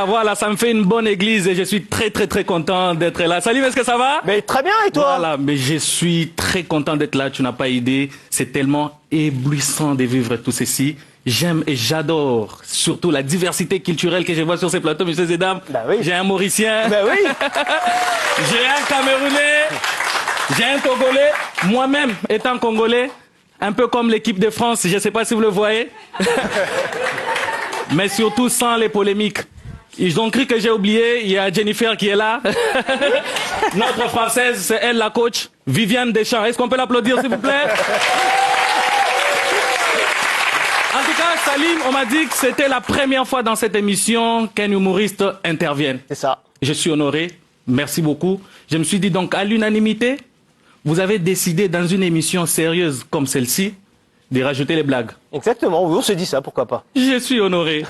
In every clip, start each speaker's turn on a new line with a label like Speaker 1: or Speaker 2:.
Speaker 1: Voilà, ça me fait une bonne église et je suis très content d'être là. Salim, est-ce que ça va?
Speaker 2: Mais très bien, et toi?
Speaker 1: Voilà, mais je suis très content d'être là, tu n'as pas idée. C'est tellement éblouissant de vivre tout ceci. J'aime et j'adore surtout la diversité culturelle que je vois sur ces plateaux, messieurs et dames.
Speaker 2: Bah oui.
Speaker 1: J'ai un Mauricien.
Speaker 2: Bah oui.
Speaker 1: J'ai un Camerounais. J'ai un Togolais. Moi-même, étant Congolais, un peu comme l'équipe de France, je ne sais pas si vous le voyez. Mais surtout sans les polémiques. Ils ont cru que j'ai oublié, il y a Jennifer qui est là. Notre Française, c'est elle la coach. Viviane Deschamps. Est-ce qu'on peut l'applaudir, s'il vous plaît? En tout cas, Salim, on m'a dit que c'était la première fois dans cette émission qu'un humoriste intervienne.
Speaker 2: C'est ça.
Speaker 1: Je suis honoré. Merci beaucoup. Je me suis dit donc, à l'unanimité, vous avez décidé dans une émission sérieuse comme celle-ci de rajouter les blagues.
Speaker 2: Exactement, oui, on s'est dit ça, pourquoi pas.
Speaker 1: Je suis honoré.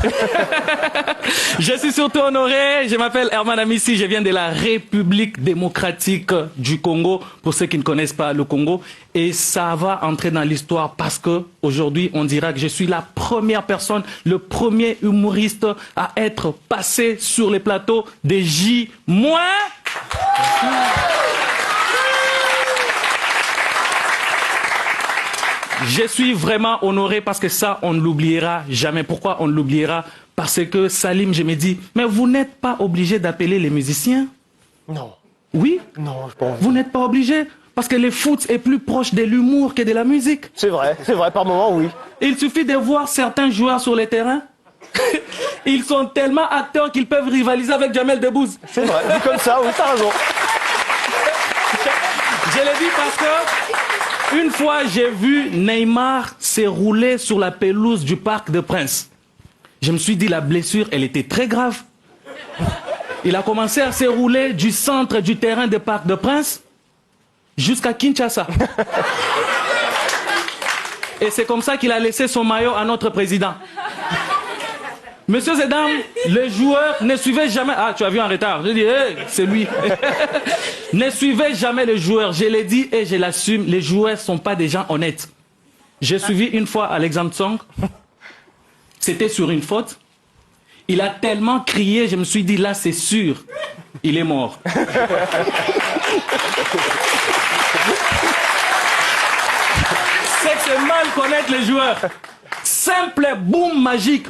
Speaker 1: Je suis surtout honoré. Je m'appelle Herman Amissi, je viens de la République démocratique du Congo, pour ceux qui ne connaissent pas le Congo. Et ça va entrer dans l'histoire parce que aujourd'hui, on dira que je suis la première personne, le premier humoriste à être passé sur les plateaux des J-. Je suis vraiment honoré parce que ça, on ne l'oubliera jamais. Pourquoi on l'oubliera? Parce que Salim, je me dis, mais vous n'êtes pas obligé d'appeler les musiciens?
Speaker 2: Non.
Speaker 1: Oui?
Speaker 2: Non, je pense.
Speaker 1: Vous n'êtes pas obligé? Parce que le foot est plus proche de l'humour que de la musique.
Speaker 2: C'est vrai, par moment, oui.
Speaker 1: Il suffit de voir certains joueurs sur les terrains. Ils sont tellement acteurs qu'ils peuvent rivaliser avec Jamel Debbouze.
Speaker 2: C'est vrai, dit comme ça, oui, t'as raison.
Speaker 1: Je l'ai dit parce que une fois, j'ai vu Neymar s'érouler sur la pelouse du Parc des Princes. Je me suis dit, la blessure, elle était très grave. Il a commencé à s'érouler du centre du terrain du Parc des Princes jusqu'à Kinshasa. Et c'est comme ça qu'il a laissé son maillot à notre président. Messieurs et dames, les joueurs ne suivaient jamais... Ah, tu as vu en retard. Je dis, hey, c'est lui. Ne suivez jamais les joueurs. Je l'ai dit et je l'assume. Les joueurs ne sont pas des gens honnêtes. J'ai suivi une fois Alexandre Song. C'était sur une faute. Il a tellement crié, je me suis dit, là, c'est sûr. Il est mort. C'est que c'est mal connaître les joueurs. Simple boum magique.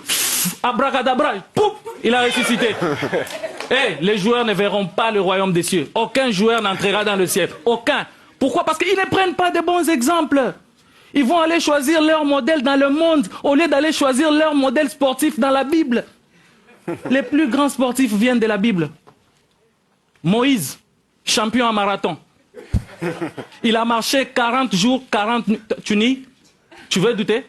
Speaker 1: Abracadabra, pouf, il a ressuscité. Hey, les joueurs ne verront pas le royaume des cieux. Aucun joueur n'entrera dans le ciel. Aucun. Pourquoi? Parce qu'ils ne prennent pas de bons exemples. Ils vont aller choisir leur modèle dans le monde au lieu d'aller choisir leur modèle sportif dans la Bible. Les plus grands sportifs viennent de la Bible. Moïse, champion en marathon. Il a marché 40 jours, 40 nuits. Tu nies? Tu veux douter?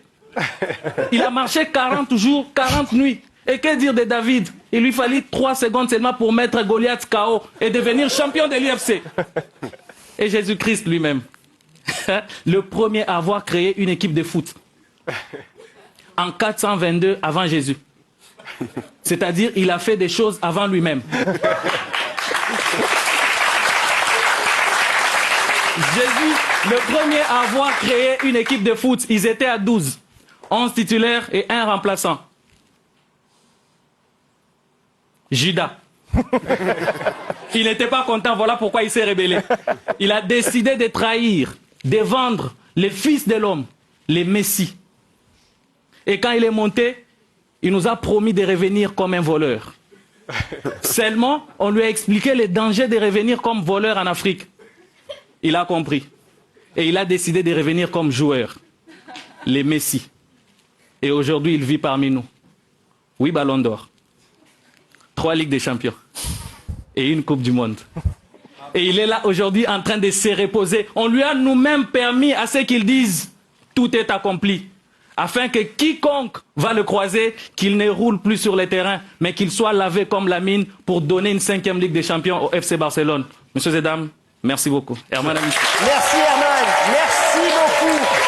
Speaker 1: Il a marché 40 jours, 40 nuits. Et que dire de David? Il lui fallut 3 secondes seulement pour mettre Goliath KO et devenir champion de l'UFC. Et Jésus-Christ lui-même, le premier à avoir créé une équipe de foot. En 422 avant Jésus. C'est-à-dire, il a fait des choses avant lui-même. Jésus, le premier à avoir créé une équipe de foot, ils étaient à 12. 11 titulaires et 1 remplaçant. Judas. Il n'était pas content, voilà pourquoi il s'est rébellé. Il a décidé de trahir, de vendre les fils de l'homme, les messies. Et quand il est monté, il nous a promis de revenir comme un voleur. Seulement, on lui a expliqué les dangers de revenir comme voleur en Afrique. Il a compris. Et il a décidé de revenir comme joueur, les messies. Et aujourd'hui, il vit parmi nous. 8 ballons d'or, 3 Ligues des Champions et 1 Coupe du Monde. Et il est là aujourd'hui en train de se reposer. On lui a nous-mêmes permis à ce qu'il dise « Tout est accompli » afin que quiconque va le croiser, qu'il ne roule plus sur les terrains, mais qu'il soit lavé comme la mine pour donner une 5e Ligue des Champions au FC Barcelone. Messieurs et dames, merci beaucoup. Herman Amissi.
Speaker 2: Merci Herman, merci beaucoup.